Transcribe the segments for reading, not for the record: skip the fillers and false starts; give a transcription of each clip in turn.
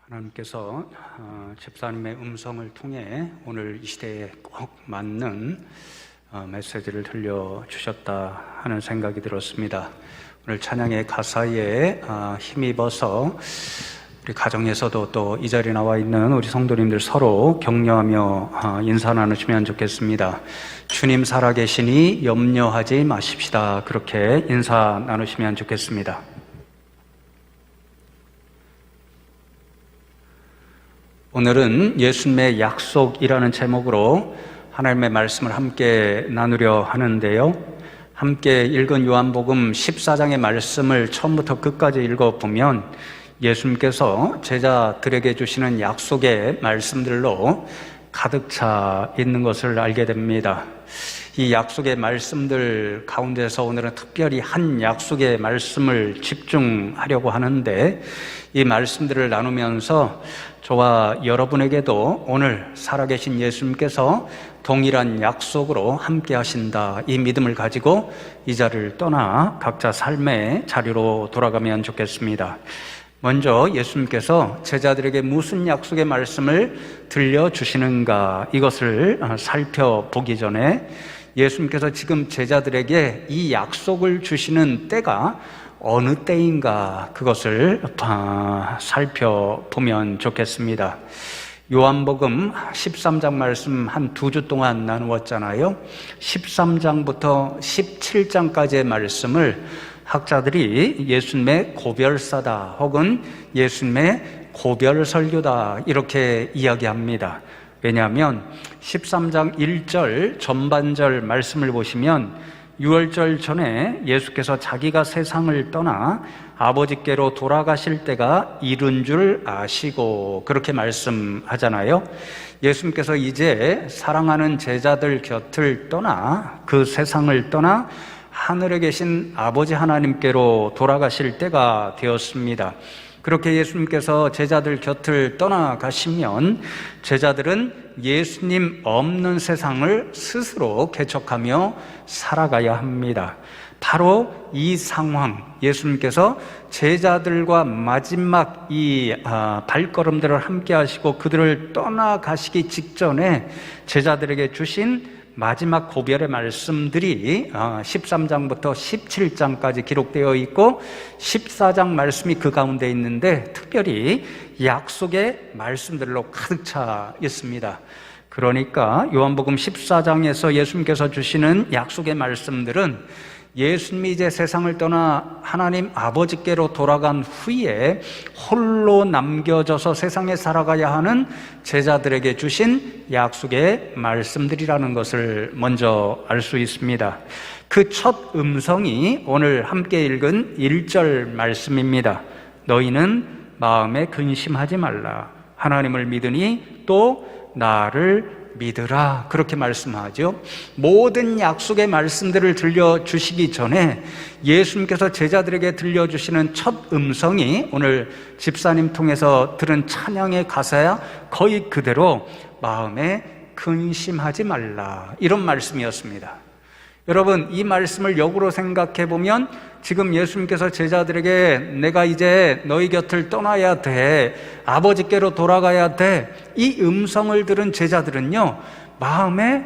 하나님께서 집사님의 음성을 통해 오늘 이 시대에 꼭 맞는 메시지를 들려주셨다 하는 생각이 들었습니다. 오늘 찬양의 가사에 힘입어서 우리 가정에서도 또 이 자리에 나와 있는 우리 성도님들 서로 격려하며 인사 나누시면 좋겠습니다. 주님 살아계시니 염려하지 마십시다. 그렇게 인사 나누시면 좋겠습니다. 오늘은 예수님의 약속이라는 제목으로 하나님의 말씀을 함께 나누려 하는데요. 함께 읽은 요한복음 14장의 말씀을 처음부터 끝까지 읽어보면 예수님께서 제자들에게 주시는 약속의 말씀들로 가득 차 있는 것을 알게 됩니다. 이 약속의 말씀들 가운데서 오늘은 특별히 한 약속의 말씀을 집중하려고 하는데, 이 말씀들을 나누면서 저와 여러분에게도 오늘 살아계신 예수님께서 동일한 약속으로 함께 하신다, 이 믿음을 가지고 이 자리를 떠나 각자 삶의 자리로 돌아가면 좋겠습니다. 먼저 예수님께서 제자들에게 무슨 약속의 말씀을 들려주시는가, 이것을 살펴보기 전에 예수님께서 지금 제자들에게 이 약속을 주시는 때가 어느 때인가, 그것을 살펴보면 좋겠습니다. 요한복음 13장 말씀 한 2주 동안 나누었잖아요. 13장부터 17장까지의 말씀을 학자들이 예수님의 고별사다 혹은 예수님의 고별설교다 이렇게 이야기합니다. 왜냐하면 13장 1절 전반절 말씀을 보시면 6월절 전에 예수께서 자기가 세상을 떠나 아버지께로 돌아가실 때가 이른 줄 아시고 그렇게 말씀하잖아요. 예수님께서 이제 사랑하는 제자들 곁을 떠나 그 세상을 떠나 하늘에 계신 아버지 하나님께로 돌아가실 때가 되었습니다. 그렇게 예수님께서 제자들 곁을 떠나가시면 제자들은 예수님 없는 세상을 스스로 개척하며 살아가야 합니다. 바로 이 상황, 예수님께서 제자들과 마지막 이 발걸음들을 함께 하시고 그들을 떠나가시기 직전에 제자들에게 주신 마지막 고별의 말씀들이 13장부터 17장까지 기록되어 있고 14장 말씀이 그 가운데 있는데 특별히 약속의 말씀들로 가득 차 있습니다. 그러니까 요한복음 14장에서 예수님께서 주시는 약속의 말씀들은 예수님이 이제 세상을 떠나 하나님 아버지께로 돌아간 후에 홀로 남겨져서 세상에 살아가야 하는 제자들에게 주신 약속의 말씀들이라는 것을 먼저 알 수 있습니다. 그 첫 음성이 오늘 함께 읽은 1절 말씀입니다. 너희는 마음에 근심하지 말라. 하나님을 믿으니 또 나를 믿으라. 그렇게 말씀하죠. 모든 약속의 말씀들을 들려주시기 전에 예수님께서 제자들에게 들려주시는 첫 음성이 오늘 집사님 통해서 들은 찬양의 가사야 거의 그대로 마음에 근심하지 말라, 이런 말씀이었습니다. 여러분, 이 말씀을 역으로 생각해 보면 지금 예수님께서 제자들에게 내가 이제 너희 곁을 떠나야 돼, 아버지께로 돌아가야 돼, 이 음성을 들은 제자들은요 마음에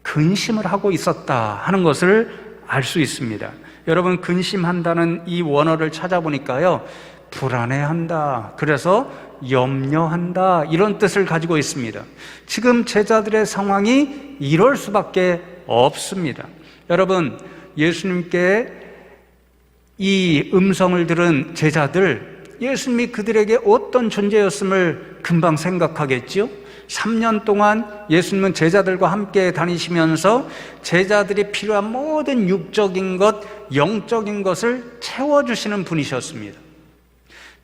근심을 하고 있었다 하는 것을 알 수 있습니다. 여러분, 근심한다는 이 원어를 찾아보니까요 불안해한다, 그래서 염려한다, 이런 뜻을 가지고 있습니다. 지금 제자들의 상황이 이럴 수밖에 없습니다. 여러분, 예수님께 이 음성을 들은 제자들, 예수님이 그들에게 어떤 존재였음을 금방 생각하겠지요? 3년 동안 예수님은 제자들과 함께 다니시면서 제자들이 필요한 모든 육적인 것, 영적인 것을 채워주시는 분이셨습니다.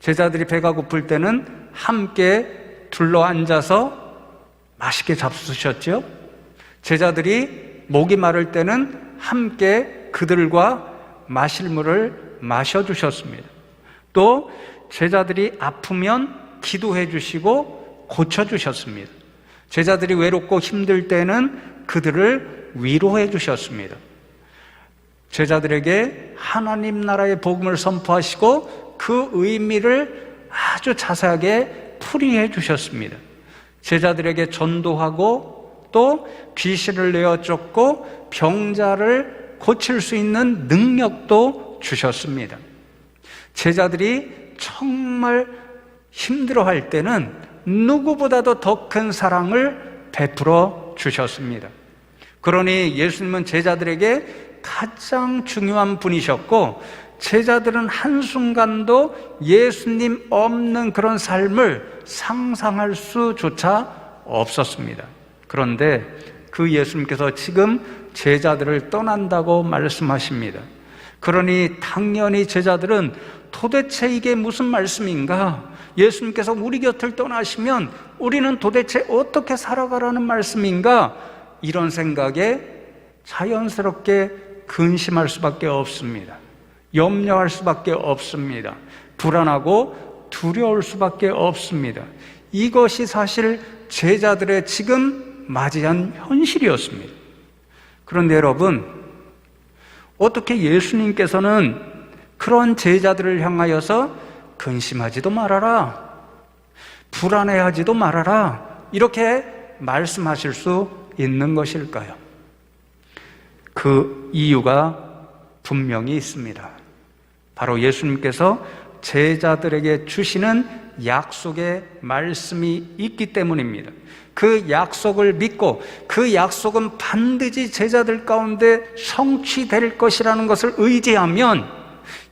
제자들이 배가 고플 때는 함께 둘러 앉아서 맛있게 잡수셨죠? 제자들이 목이 마를 때는 함께 그들과 마실 물을 마셔주셨습니다. 또 제자들이 아프면 기도해 주시고 고쳐주셨습니다. 제자들이 외롭고 힘들 때는 그들을 위로해 주셨습니다. 제자들에게 하나님 나라의 복음을 선포하시고 그 의미를 아주 자세하게 풀이해 주셨습니다. 제자들에게 전도하고 또 귀신을 내어 쫓고 병자를 고칠 수 있는 능력도 주셨습니다. 제자들이 정말 힘들어할 때는 누구보다도 더 큰 사랑을 베풀어 주셨습니다. 그러니 예수님은 제자들에게 가장 중요한 분이셨고, 제자들은 한순간도 예수님 없는 그런 삶을 상상할 수조차 없었습니다. 그런데 그 예수님께서 지금 제자들을 떠난다고 말씀하십니다. 그러니 당연히 제자들은 도대체 이게 무슨 말씀인가? 예수님께서 우리 곁을 떠나시면 우리는 도대체 어떻게 살아가라는 말씀인가? 이런 생각에 자연스럽게 근심할 수밖에 없습니다. 염려할 수밖에 없습니다. 불안하고 두려울 수밖에 없습니다. 이것이 사실 제자들의 지금 맞이한 현실이었습니다. 그런데 여러분, 어떻게 예수님께서는 그런 제자들을 향하여서 근심하지도 말아라, 불안해하지도 말아라, 이렇게 말씀하실 수 있는 것일까요? 그 이유가 분명히 있습니다. 바로 예수님께서 제자들에게 주시는 약속의 말씀이 있기 때문입니다. 그 약속을 믿고 그 약속은 반드시 제자들 가운데 성취될 것이라는 것을 의지하면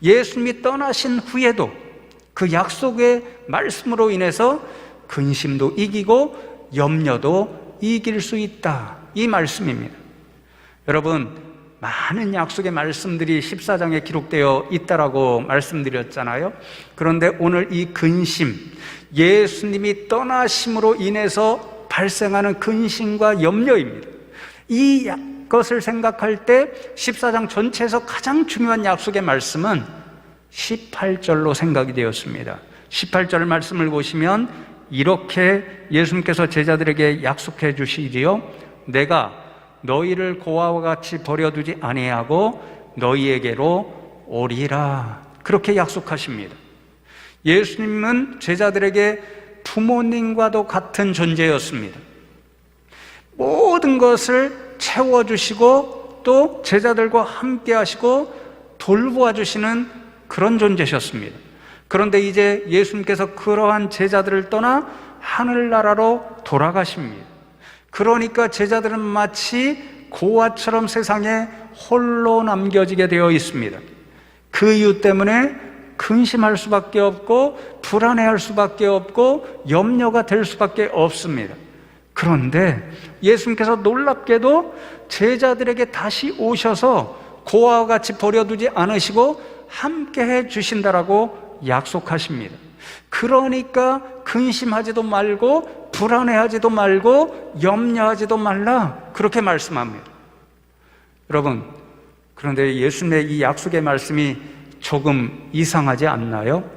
예수님이 떠나신 후에도 그 약속의 말씀으로 인해서 근심도 이기고 염려도 이길 수 있다, 이 말씀입니다. 여러분, 많은 약속의 말씀들이 14장에 기록되어 있다라고 말씀드렸잖아요. 그런데 오늘 이 근심, 예수님이 떠나심으로 인해서 발생하는 근심과 염려입니다. 이것을 생각할 때 14장 전체에서 가장 중요한 약속의 말씀은 18절로 생각이 되었습니다. 18절 말씀을 보시면 이렇게 예수님께서 제자들에게 약속해 주시지요. 내가 너희를 고아와 같이 버려두지 아니하고 너희에게로 오리라, 그렇게 약속하십니다. 예수님은 제자들에게 부모님과도 같은 존재였습니다. 모든 것을 채워주시고 또 제자들과 함께 하시고 돌보아 주시는 그런 존재셨습니다. 그런데 이제 예수님께서 그러한 제자들을 떠나 하늘나라로 돌아가십니다. 그러니까 제자들은 마치 고아처럼 세상에 홀로 남겨지게 되어 있습니다. 그 이유 때문에 근심할 수밖에 없고 불안해할 수밖에 없고 염려가 될 수밖에 없습니다. 그런데 예수님께서 놀랍게도 제자들에게 다시 오셔서 고아와 같이 버려두지 않으시고 함께 해 주신다라고 약속하십니다. 그러니까 근심하지도 말고 불안해하지도 말고 염려하지도 말라, 그렇게 말씀합니다. 여러분, 그런데 예수님의 이 약속의 말씀이 조금 이상하지 않나요?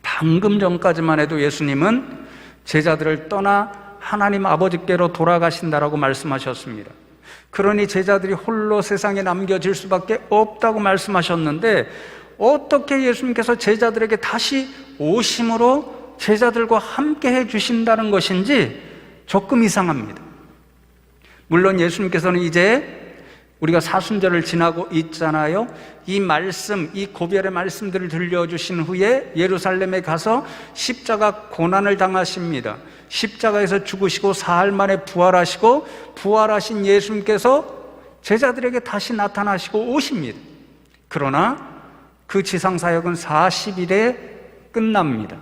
방금 전까지만 해도 예수님은 제자들을 떠나 하나님 아버지께로 돌아가신다라고 말씀하셨습니다. 그러니 제자들이 홀로 세상에 남겨질 수밖에 없다고 말씀하셨는데 어떻게 예수님께서 제자들에게 다시 오심으로 제자들과 함께 해 주신다는 것인지 조금 이상합니다. 물론 예수님께서는 이제 우리가 사순절을 지나고 있잖아요. 이 말씀, 이 고별의 말씀들을 들려주신 후에 예루살렘에 가서 십자가 고난을 당하십니다. 십자가에서 죽으시고 사흘 만에 부활하시고 부활하신 예수님께서 제자들에게 다시 나타나시고 오십니다. 그러나 그 지상사역은 40일에 끝납니다.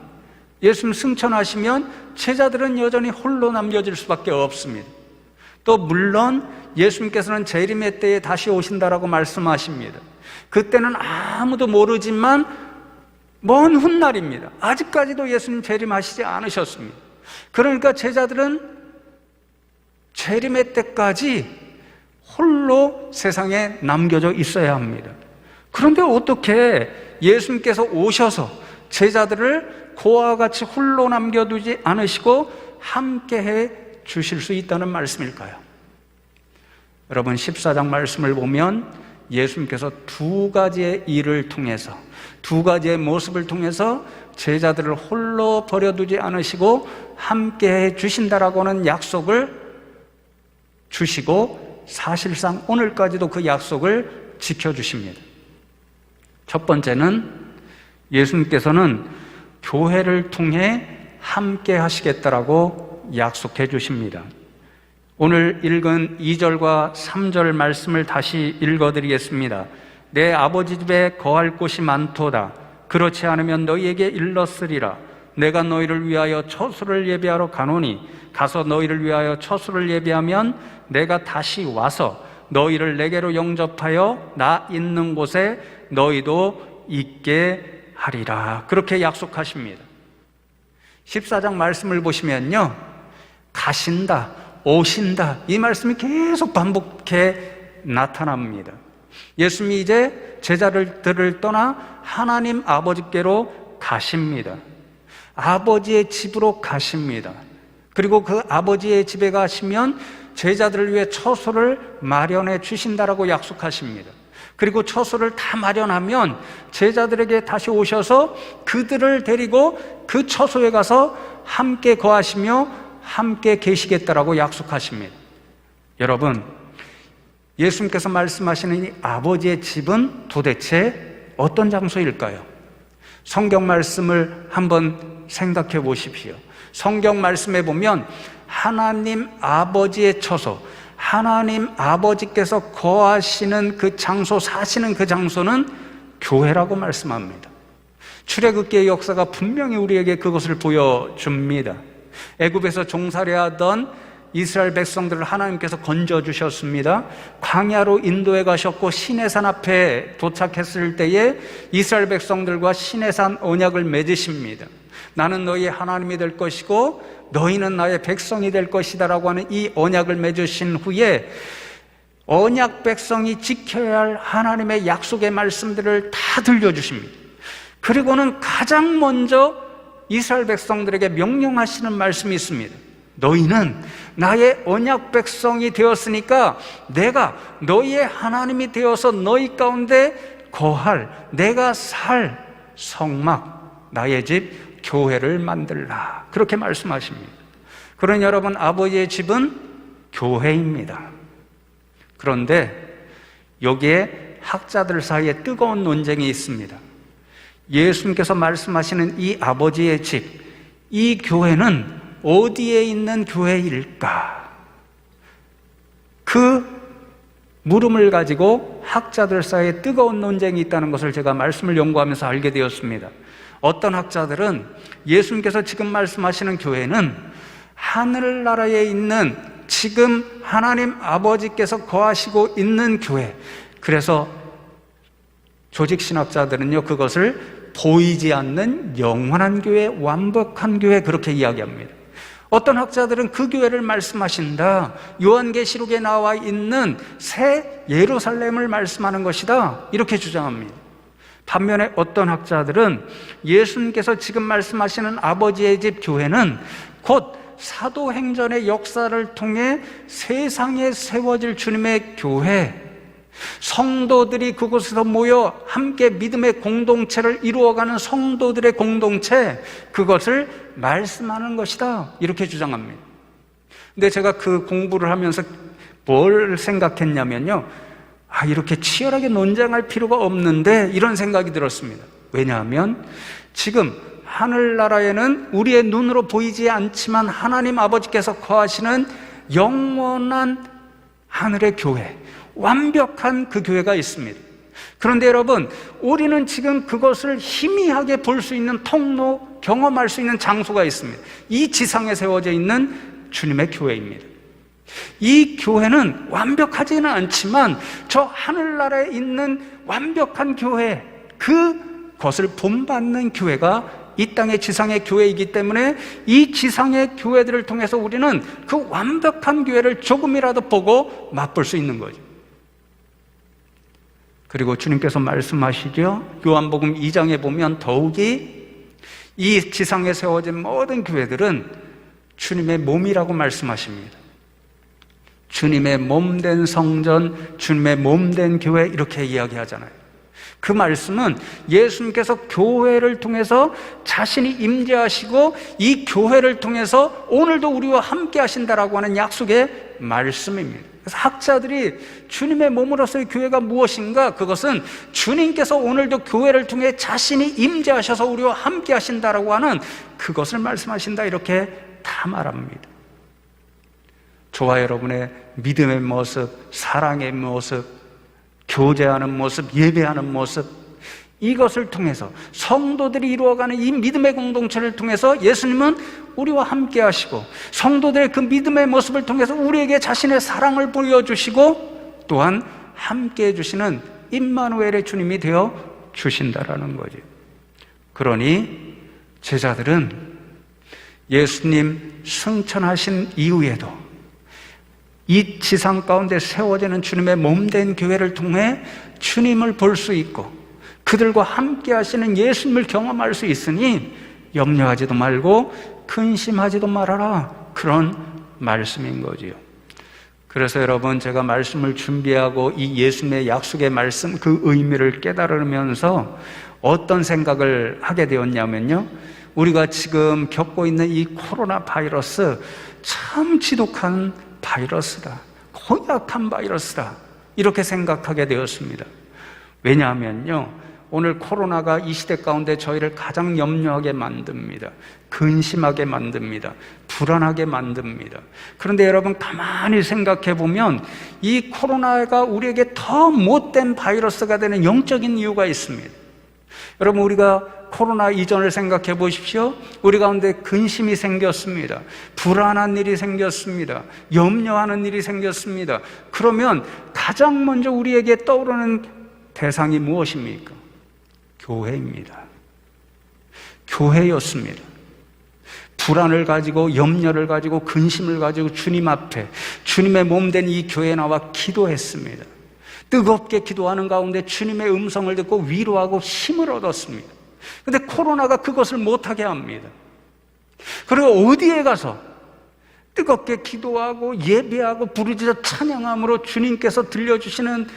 예수님 승천하시면 제자들은 여전히 홀로 남겨질 수밖에 없습니다. 또 물론 예수님께서는 재림의 때에 다시 오신다라고 말씀하십니다. 그때는 아무도 모르지만 먼 훗날입니다. 아직까지도 예수님 재림하시지 않으셨습니다. 그러니까 제자들은 재림의 때까지 홀로 세상에 남겨져 있어야 합니다. 그런데 어떻게 예수님께서 오셔서 제자들을 고아와 같이 홀로 남겨두지 않으시고 함께해 주실 수 있다는 말씀일까요? 여러분, 14장 말씀을 보면 예수님께서 두 가지의 일을 통해서, 두 가지의 모습을 통해서 제자들을 홀로 버려두지 않으시고 함께 해 주신다라고 하는 약속을 주시고, 사실상 오늘까지도 그 약속을 지켜주십니다. 첫 번째는 예수님께서는 교회를 통해 함께 하시겠다라고 약속해 주십니다. 오늘 읽은 2절과 3절 말씀을 다시 읽어드리겠습니다. 내 아버지 집에 거할 곳이 많도다. 그렇지 않으면 너희에게 일렀으리라. 내가 너희를 위하여 처소를 예비하러 가노니 가서 너희를 위하여 처소를 예비하면 내가 다시 와서 너희를 내게로 영접하여 나 있는 곳에 너희도 있게 하리라. 그렇게 약속하십니다. 14장 말씀을 보시면요, 가신다, 오신다, 이 말씀이 계속 반복해 나타납니다. 예수님이 이제 제자들을 떠나 하나님 아버지께로 가십니다. 아버지의 집으로 가십니다. 그리고 그 아버지의 집에 가시면 제자들을 위해 처소를 마련해 주신다라고 약속하십니다. 그리고 처소를 다 마련하면 제자들에게 다시 오셔서 그들을 데리고 그 처소에 가서 함께 거하시며 함께 계시겠다라고 약속하십니다. 여러분, 예수님께서 말씀하시는 이 아버지의 집은 도대체 어떤 장소일까요? 성경 말씀을 한번 생각해 보십시오. 성경 말씀에 보면 하나님 아버지의 처소, 하나님 아버지께서 거하시는 그 장소, 사시는 그 장소는 교회라고 말씀합니다. 출애굽기의 역사가 분명히 우리에게 그것을 보여줍니다. 애굽에서 종살이하던 이스라엘 백성들을 하나님께서 건져주셨습니다. 광야로 인도해 가셨고 시내산 앞에 도착했을 때에 이스라엘 백성들과 시내산 언약을 맺으십니다. 나는 너희의 하나님이 될 것이고 너희는 나의 백성이 될 것이다 라고 하는 이 언약을 맺으신 후에 언약 백성이 지켜야 할 하나님의 약속의 말씀들을 다 들려주십니다. 그리고는 가장 먼저 이스라엘 백성들에게 명령하시는 말씀이 있습니다. 너희는 나의 언약 백성이 되었으니까 내가 너희의 하나님이 되어서 너희 가운데 거할, 내가 살 성막, 나의 집 교회를 만들라. 그렇게 말씀하십니다. 그러니 여러분, 아버지의 집은 교회입니다. 그런데 여기에 학자들 사이에 뜨거운 논쟁이 있습니다. 예수님께서 말씀하시는 이 아버지의 집, 이 교회는 어디에 있는 교회일까? 그 물음을 가지고 학자들 사이에 뜨거운 논쟁이 있다는 것을 제가 말씀을 연구하면서 알게 되었습니다. 어떤 학자들은 예수님께서 지금 말씀하시는 교회는 하늘나라에 있는 지금 하나님 아버지께서 거하시고 있는 교회, 그래서 조직신학자들은요 그것을 보이지 않는 영원한 교회, 완벽한 교회, 그렇게 이야기합니다. 어떤 학자들은 그 교회를 말씀하신다, 요한계시록에 나와 있는 새 예루살렘을 말씀하는 것이다, 이렇게 주장합니다. 반면에 어떤 학자들은 예수님께서 지금 말씀하시는 아버지의 집 교회는 곧 사도행전의 역사를 통해 세상에 세워질 주님의 교회, 성도들이 그곳에서 모여 함께 믿음의 공동체를 이루어가는 성도들의 공동체, 그것을 말씀하는 것이다, 이렇게 주장합니다. 근데 제가 그 공부를 하면서 뭘 생각했냐면요, 이렇게 치열하게 논쟁할 필요가 없는데, 이런 생각이 들었습니다. 왜냐하면 지금 하늘나라에는 우리의 눈으로 보이지 않지만 하나님 아버지께서 거하시는 영원한 하늘의 교회, 완벽한 그 교회가 있습니다. 그런데 여러분, 우리는 지금 그것을 희미하게 볼 수 있는 통로, 경험할 수 있는 장소가 있습니다. 이 지상에 세워져 있는 주님의 교회입니다. 이 교회는 완벽하지는 않지만 저 하늘나라에 있는 완벽한 교회, 그것을 본받는 교회가 이 땅의 지상의 교회이기 때문에 이 지상의 교회들을 통해서 우리는 그 완벽한 교회를 조금이라도 보고 맛볼 수 있는 거죠. 그리고 주님께서 말씀하시죠, 요한복음 2장에 보면 더욱이 이 지상에 세워진 모든 교회들은 주님의 몸이라고 말씀하십니다. 주님의 몸된 성전, 주님의 몸된 교회 이렇게 이야기하잖아요. 그 말씀은 예수님께서 교회를 통해서 자신이 임재하시고 이 교회를 통해서 오늘도 우리와 함께 하신다라고 하는 약속의 말씀입니다. 그래서 학자들이 주님의 몸으로서의 교회가 무엇인가? 그것은 주님께서 오늘도 교회를 통해 자신이 임재하셔서 우리와 함께 하신다라고 하는 그것을 말씀하신다 이렇게 다 말합니다. 저와 여러분의 믿음의 모습, 사랑의 모습, 교제하는 모습, 예배하는 모습, 이것을 통해서 성도들이 이루어가는 이 믿음의 공동체를 통해서 예수님은 우리와 함께 하시고 성도들의 그 믿음의 모습을 통해서 우리에게 자신의 사랑을 보여주시고 또한 함께 해주시는 임마누엘의 주님이 되어 주신다라는 거죠. 그러니 제자들은 예수님 승천하신 이후에도 이 지상 가운데 세워지는 주님의 몸된 교회를 통해 주님을 볼 수 있고 그들과 함께 하시는 예수님을 경험할 수 있으니 염려하지도 말고 근심하지도 말아라, 그런 말씀인 거지요. 그래서 여러분, 제가 말씀을 준비하고 이 예수님의 약속의 말씀 그 의미를 깨달으면서 어떤 생각을 하게 되었냐면요, 우리가 지금 겪고 있는 이 코로나 바이러스 참 지독한 바이러스다, 고약한 바이러스다, 이렇게 생각하게 되었습니다. 왜냐하면요, 오늘 코로나가 이 시대 가운데 저희를 가장 염려하게 만듭니다. 근심하게 만듭니다. 불안하게 만듭니다. 그런데 여러분, 가만히 생각해 보면 이 코로나가 우리에게 더 못된 바이러스가 되는 영적인 이유가 있습니다. 여러분, 우리가 코로나 이전을 생각해 보십시오. 우리 가운데 근심이 생겼습니다. 불안한 일이 생겼습니다. 염려하는 일이 생겼습니다. 그러면 가장 먼저 우리에게 떠오르는 대상이 무엇입니까? 교회입니다. 교회였습니다. 불안을 가지고, 염려를 가지고, 근심을 가지고 주님 앞에, 주님의 몸된 이 교회에 나와 기도했습니다. 뜨겁게 기도하는 가운데 주님의 음성을 듣고 위로하고 힘을 얻었습니다. 그런데 코로나가 그것을 못하게 합니다. 그리고 어디에 가서 뜨겁게 기도하고 예배하고 부르짖어 찬양함으로 주님께서 들려주시는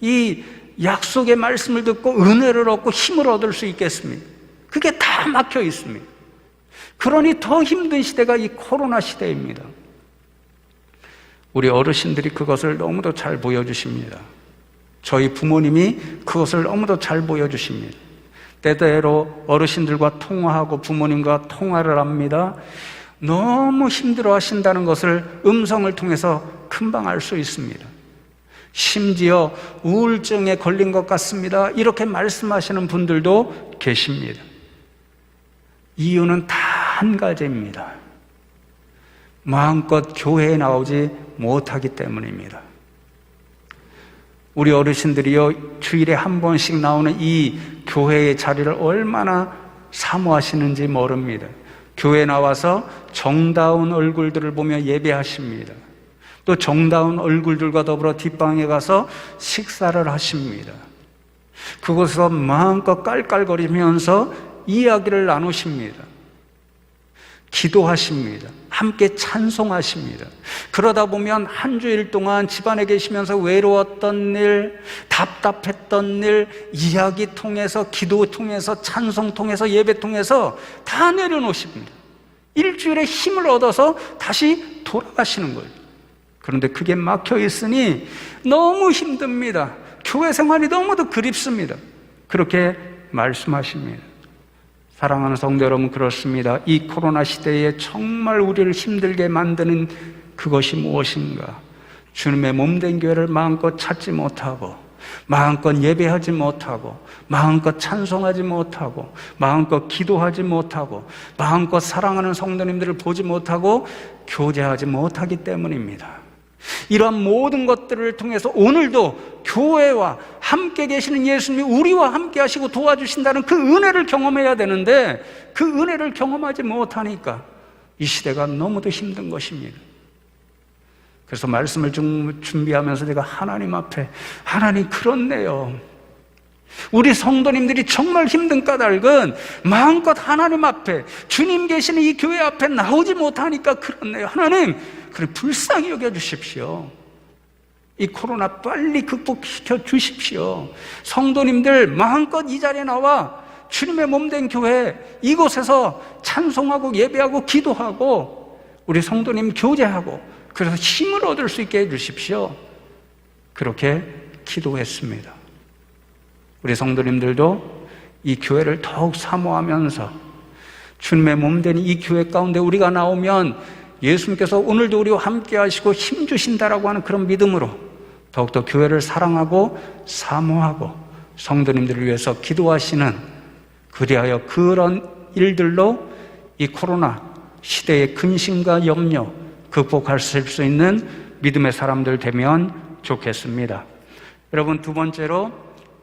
이 약속의 말씀을 듣고 은혜를 얻고 힘을 얻을 수 있겠습니까? 그게 다 막혀 있습니다. 그러니 더 힘든 시대가 이 코로나 시대입니다. 우리 어르신들이 그것을 너무도 잘 보여주십니다. 저희 부모님이 그것을 너무도 잘 보여주십니다. 때때로 어르신들과 통화하고 부모님과 통화를 합니다. 너무 힘들어 하신다는 것을 음성을 통해서 금방 알 수 있습니다. 심지어 우울증에 걸린 것 같습니다, 이렇게 말씀하시는 분들도 계십니다. 이유는 다 한 가지입니다. 마음껏 교회에 나오지 못하기 때문입니다. 우리 어르신들이요, 주일에 한 번씩 나오는 이 교회의 자리를 얼마나 사모하시는지 모릅니다. 교회에 나와서 정다운 얼굴들을 보며 예배하십니다. 또 정다운 얼굴들과 더불어 뒷방에 가서 식사를 하십니다. 그곳에서 마음껏 깔깔거리면서 이야기를 나누십니다. 기도하십니다. 함께 찬송하십니다. 그러다 보면 한 주일 동안 집안에 계시면서 외로웠던 일, 답답했던 일, 이야기 통해서, 기도 통해서, 찬송 통해서, 예배 통해서 다 내려놓으십니다. 일주일에 힘을 얻어서 다시 돌아가시는 거예요. 그런데 그게 막혀 있으니 너무 힘듭니다. 교회 생활이 너무도 그립습니다. 그렇게 말씀하십니다. 사랑하는 성도 여러분, 그렇습니다. 이 코로나 시대에 정말 우리를 힘들게 만드는 그것이 무엇인가? 주님의 몸된 교회를 마음껏 찾지 못하고, 마음껏 예배하지 못하고, 마음껏 찬송하지 못하고, 마음껏 기도하지 못하고, 마음껏 사랑하는 성도님들을 보지 못하고 교제하지 못하기 때문입니다. 이러한 모든 것들을 통해서 오늘도 교회와 함께 계시는 예수님이 우리와 함께 하시고 도와주신다는 그 은혜를 경험해야 되는데, 그 은혜를 경험하지 못하니까 이 시대가 너무도 힘든 것입니다. 그래서 말씀을 준비하면서 제가 하나님 앞에, 하나님, 그렇네요. 우리 성도님들이 정말 힘든 까닭은 마음껏 하나님 앞에, 주님 계시는 이 교회 앞에 나오지 못하니까 그렇네요. 하나님, 그래 불쌍히 여겨주십시오. 이 코로나 빨리 극복시켜 주십시오. 성도님들 마음껏 이 자리에 나와 주님의 몸된 교회 이곳에서 찬송하고 예배하고 기도하고 우리 성도님 교제하고 그래서 힘을 얻을 수 있게 해주십시오. 그렇게 기도했습니다. 우리 성도님들도 이 교회를 더욱 사모하면서 주님의 몸된 이 교회 가운데 우리가 나오면 예수님께서 오늘도 우리와 함께 하시고 힘 주신다라고 하는 그런 믿음으로 더욱더 교회를 사랑하고 사모하고 성도님들을 위해서 기도하시는, 그리하여 그런 일들로 이 코로나 시대의 근심과 염려 극복하실 수 있는 믿음의 사람들 되면 좋겠습니다. 여러분, 두 번째로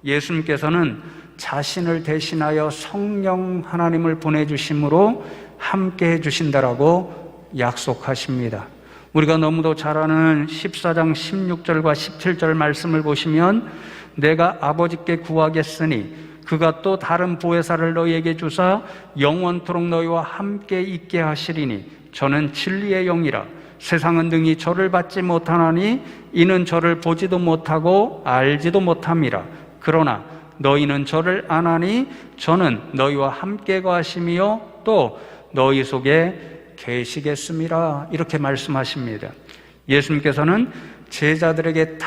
예수님께서는 자신을 대신하여 성령 하나님을 보내주심으로 함께 해주신다라고 약속하십니다. 우리가 너무도 잘 아는 14장 16절과 17절 말씀을 보시면 내가 아버지께 구하겠으니 그가 또 다른 보혜사를 너희에게 주사 영원토록 너희와 함께 있게 하시리니 저는 진리의 영이라. 세상은 능히 저를 받지 못하나니 이는 저를 보지도 못하고 알지도 못함이라. 그러나 너희는 저를 아나니 저는 너희와 함께 거하심이요 또 너희 속에 계시겠음이라. 이렇게 말씀하십니다. 예수님께서는 제자들에게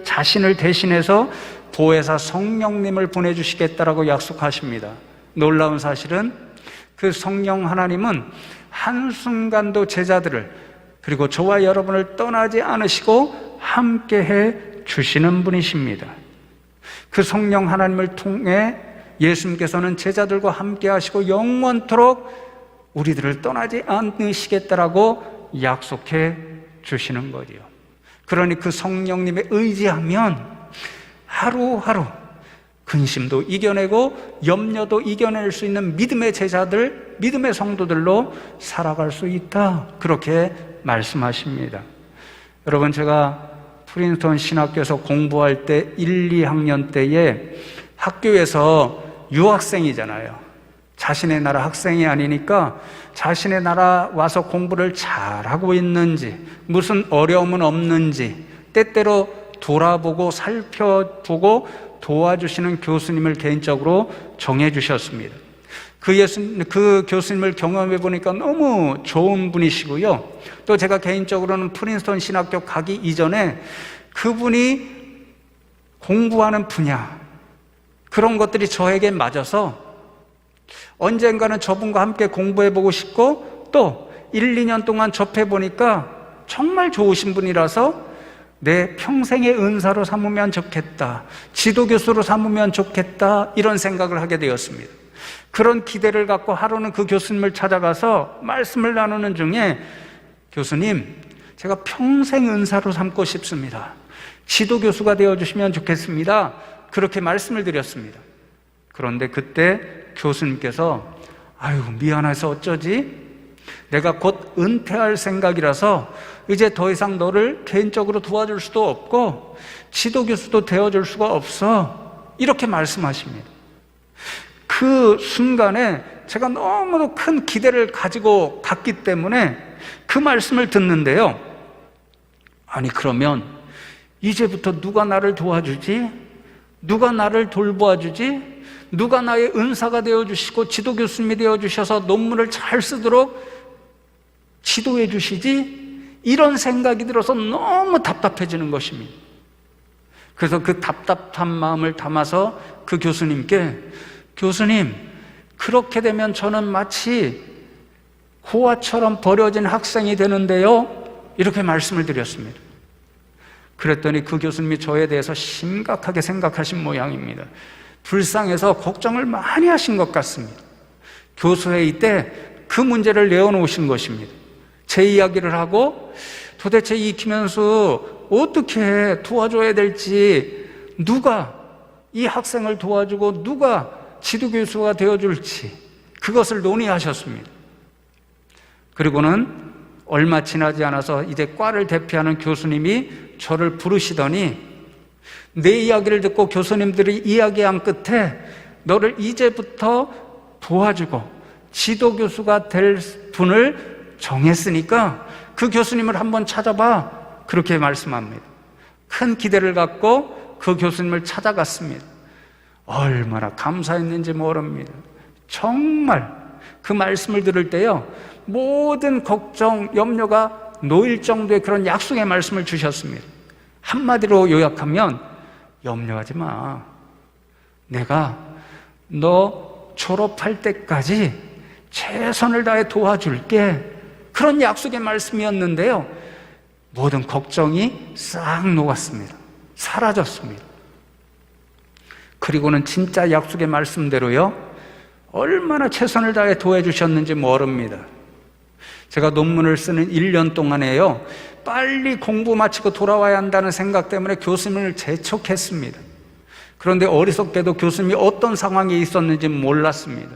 자신을 대신해서 보혜사 성령님을 보내주시겠다라고 약속하십니다. 놀라운 사실은 그 성령 하나님은 한순간도 제자들을 그리고 저와 여러분을 떠나지 않으시고 함께해 주시는 분이십니다. 그 성령 하나님을 통해 예수님께서는 제자들과 함께 하시고 영원토록 우리들을 떠나지 않으시겠다라고 약속해 주시는 거지요. 그러니 그 성령님에 의지하면 하루하루 근심도 이겨내고 염려도 이겨낼 수 있는 믿음의 제자들, 믿음의 성도들로 살아갈 수 있다. 그렇게 말씀하십니다. 여러분, 제가 프린스턴 신학교에서 공부할 때 1, 2학년 때에 학교에서 유학생이잖아요. 자신의 나라 학생이 아니니까 자신의 나라 와서 공부를 잘하고 있는지, 무슨 어려움은 없는지 때때로 돌아보고 살펴보고 도와주시는 교수님을 개인적으로 정해주셨습니다. 그 교수님을 경험해 보니까 너무 좋은 분이시고요. 또 제가 개인적으로는 프린스턴 신학교 가기 이전에 그분이 공부하는 분야, 그런 것들이 저에게 맞아서 언젠가는 저분과 함께 공부해 보고 싶고 또 1, 2년 동안 접해 보니까 정말 좋으신 분이라서 내 평생의 은사로 삼으면 좋겠다, 지도교수로 삼으면 좋겠다, 이런 생각을 하게 되었습니다. 그런 기대를 갖고 하루는 그 교수님을 찾아가서 말씀을 나누는 중에 교수님, 제가 평생 은사로 삼고 싶습니다. 지도교수가 되어주시면 좋겠습니다. 그렇게 말씀을 드렸습니다. 그런데 그때 교수님께서 아유, 미안해서 어쩌지? 내가 곧 은퇴할 생각이라서 이제 더 이상 너를 개인적으로 도와줄 수도 없고 지도교수도 되어줄 수가 없어. 이렇게 말씀하십니다. 그 순간에 제가 너무도 큰 기대를 가지고 갔기 때문에 그 말씀을 듣는데요. 아니, 그러면 이제부터 누가 나를 도와주지? 누가 나를 돌보아주지? 누가 나의 은사가 되어주시고 지도교수님이 되어주셔서 논문을 잘 쓰도록 지도해 주시지? 이런 생각이 들어서 너무 답답해지는 것입니다. 그래서 그 답답한 마음을 담아서 그 교수님께, 교수님, 그렇게 되면 저는 마치 고아처럼 버려진 학생이 되는데요, 이렇게 말씀을 드렸습니다. 그랬더니 그 교수님이 저에 대해서 심각하게 생각하신 모양입니다. 불쌍해서 걱정을 많이 하신 것 같습니다. 교수회의 때 그 문제를 내어놓으신 것입니다. 제 이야기를 하고 도대체 이 김현수 어떻게 도와줘야 될지, 누가 이 학생을 도와주고 누가 지도교수가 되어줄지, 그것을 논의하셨습니다. 그리고는 얼마 지나지 않아서 이제 과를 대표하는 교수님이 저를 부르시더니 내 이야기를 듣고 교수님들이 이야기한 끝에 너를 이제부터 도와주고 지도교수가 될 분을 정했으니까 그 교수님을 한번 찾아봐. 그렇게 말씀합니다. 큰 기대를 갖고 그 교수님을 찾아갔습니다. 얼마나 감사했는지 모릅니다. 정말 그 말씀을 들을 때요, 모든 걱정, 염려가 놓일 정도의 그런 약속의 말씀을 주셨습니다. 한마디로 요약하면, 염려하지 마. 내가 너 졸업할 때까지 최선을 다해 도와줄게. 그런 약속의 말씀이었는데요, 모든 걱정이 싹 녹았습니다. 사라졌습니다. 그리고는 진짜 약속의 말씀대로요, 얼마나 최선을 다해 도와주셨는지 모릅니다. 제가 논문을 쓰는 1년 동안에요, 빨리 공부 마치고 돌아와야 한다는 생각 때문에 교수님을 재촉했습니다. 그런데 어리석게도 교수님이 어떤 상황에 있었는지 몰랐습니다.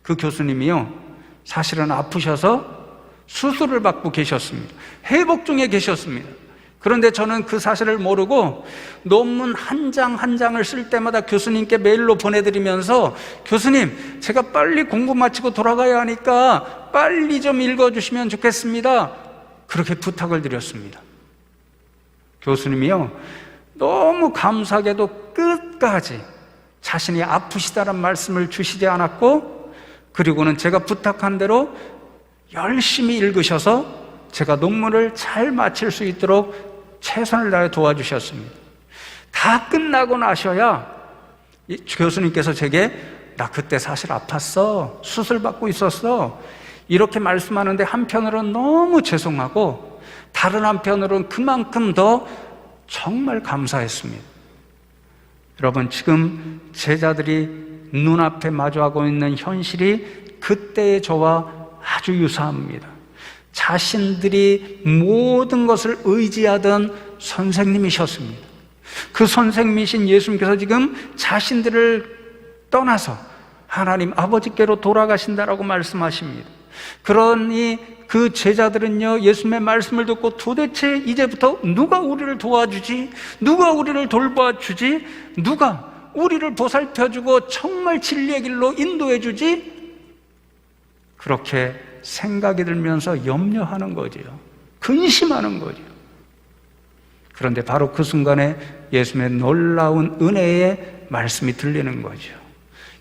그 교수님이요, 사실은 아프셔서 수술을 받고 계셨습니다. 회복 중에 계셨습니다. 그런데 저는 그 사실을 모르고 논문 한 장 한 장을 쓸 때마다 교수님께 메일로 보내드리면서, 교수님, 제가 빨리 공부 마치고 돌아가야 하니까 빨리 좀 읽어주시면 좋겠습니다. 그렇게 부탁을 드렸습니다. 교수님이요, 너무 감사하게도 끝까지 자신이 아프시다는 말씀을 주시지 않았고, 그리고는 제가 부탁한 대로 열심히 읽으셔서 제가 논문을 잘 마칠 수 있도록 최선을 다해 도와주셨습니다. 다 끝나고 나셔야 교수님께서 제게, 나 그때 사실 아팠어, 수술 받고 있었어, 이렇게 말씀하는데 한편으로는 너무 죄송하고 다른 한편으로는 그만큼 더 정말 감사했습니다. 여러분, 지금 제자들이 눈앞에 마주하고 있는 현실이 그때의 저와 아주 유사합니다. 자신들이 모든 것을 의지하던 선생님이셨습니다. 그 선생님이신 예수님께서 지금 자신들을 떠나서 하나님 아버지께로 돌아가신다라고 말씀하십니다. 그러니 그 제자들은요, 예수님의 말씀을 듣고 도대체 이제부터 누가 우리를 도와주지? 누가 우리를 돌봐주지? 누가 우리를 보살펴주고 정말 진리의 길로 인도해주지? 그렇게 생각이 들면서 염려하는 거지요. 근심하는 거죠. 그런데 바로 그 순간에 예수님의 놀라운 은혜의 말씀이 들리는 거죠.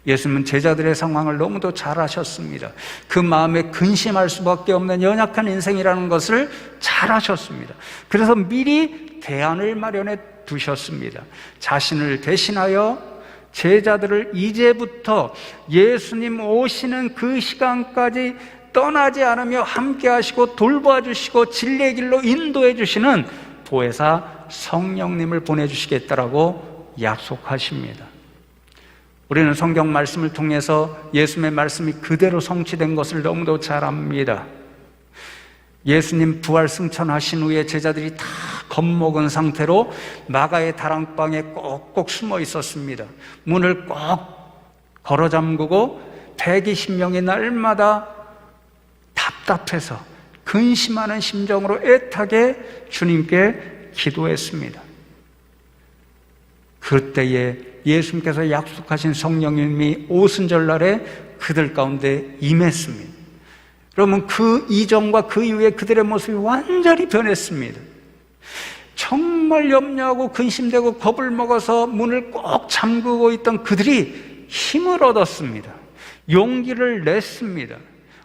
예수님은 제자들의 상황을 너무도 잘 아셨습니다. 그 마음에 근심할 수밖에 없는 연약한 인생이라는 것을 잘 아셨습니다. 그래서 미리 대안을 마련해 두셨습니다. 자신을 대신하여 제자들을 이제부터 예수님 오시는 그 시간까지 떠나지 않으며 함께 하시고 돌봐주시고 진리의 길로 인도해 주시는 보혜사 성령님을 보내주시겠다라고 약속하십니다. 우리는 성경 말씀을 통해서 예수님의 말씀이 그대로 성취된 것을 너무도 잘 압니다. 예수님 부활 승천하신 후에 제자들이 다 겁먹은 상태로 마가의 다락방에 꼭꼭 숨어 있었습니다. 문을 꼭 걸어 잠그고 120명이 날마다 답답해서 근심하는 심정으로 애타게 주님께 기도했습니다. 그때에 예수님께서 약속하신 성령님이 오순절날에 그들 가운데 임했습니다. 여러분, 그 이전과 그 이후에 그들의 모습이 완전히 변했습니다. 정말 염려하고 근심되고 겁을 먹어서 문을 꼭 잠그고 있던 그들이 힘을 얻었습니다. 용기를 냈습니다.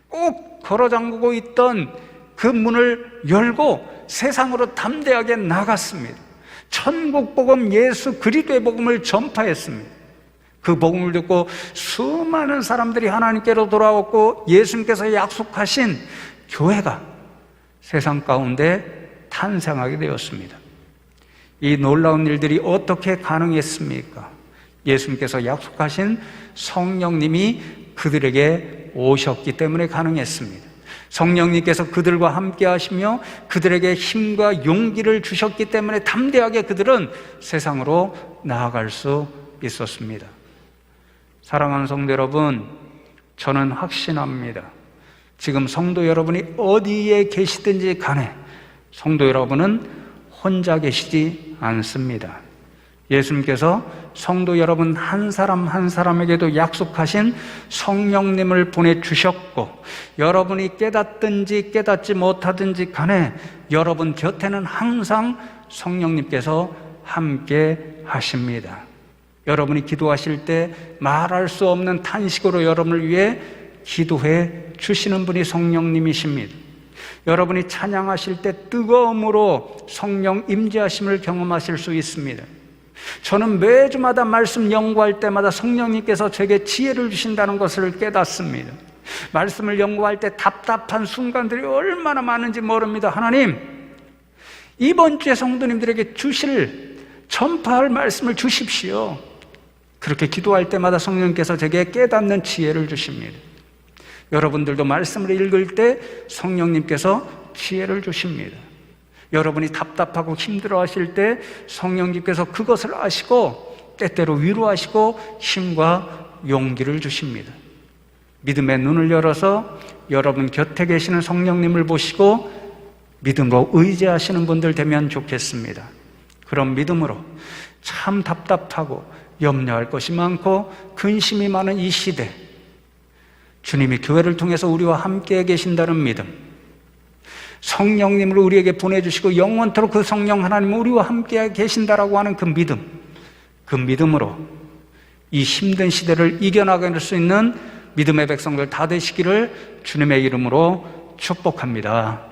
꼭 걸어 잠그고 있던 그 문을 열고 세상으로 담대하게 나갔습니다. 천국 복음, 예수 그리스도의 복음을 전파했습니다. 그 복음을 듣고 수많은 사람들이 하나님께로 돌아왔고 예수님께서 약속하신 교회가 세상 가운데 탄생하게 되었습니다. 이 놀라운 일들이 어떻게 가능했습니까? 예수님께서 약속하신 성령님이 그들에게 오셨기 때문에 가능했습니다. 성령님께서 그들과 함께 하시며 그들에게 힘과 용기를 주셨기 때문에 담대하게 그들은 세상으로 나아갈 수 있었습니다. 사랑하는 성도 여러분, 저는 확신합니다. 지금 성도 여러분이 어디에 계시든지 간에 성도 여러분은 혼자 계시지 않습니다. 예수님께서 성도 여러분 한 사람 한 사람에게도 약속하신 성령님을 보내주셨고, 여러분이 깨닫든지 깨닫지 못하든지 간에 여러분 곁에는 항상 성령님께서 함께 하십니다. 여러분이 기도하실 때 말할 수 없는 탄식으로 여러분을 위해 기도해 주시는 분이 성령님이십니다. 여러분이 찬양하실 때 뜨거움으로 성령 임재하심을 경험하실 수 있습니다. 저는 매주마다 말씀 연구할 때마다 성령님께서 제게 지혜를 주신다는 것을 깨닫습니다. 말씀을 연구할 때 답답한 순간들이 얼마나 많은지 모릅니다. 하나님, 이번 주에 성도님들에게 전파할 말씀을 주십시오. 그렇게 기도할 때마다 성령님께서 제게 깨닫는 지혜를 주십니다. 여러분들도 말씀을 읽을 때 성령님께서 지혜를 주십니다. 여러분이 답답하고 힘들어하실 때 성령님께서 그것을 아시고 때때로 위로하시고 힘과 용기를 주십니다. 믿음의 눈을 열어서 여러분 곁에 계시는 성령님을 보시고 믿음으로 의지하시는 분들 되면 좋겠습니다. 그런 믿음으로 참 답답하고 염려할 것이 많고 근심이 많은 이 시대, 주님이 교회를 통해서 우리와 함께 계신다는 믿음, 성령님을 우리에게 보내주시고 영원토록 그 성령 하나님은 우리와 함께 계신다라고 하는 그 믿음으로 이 힘든 시대를 이겨나갈 수 있는 믿음의 백성들 다 되시기를 주님의 이름으로 축복합니다.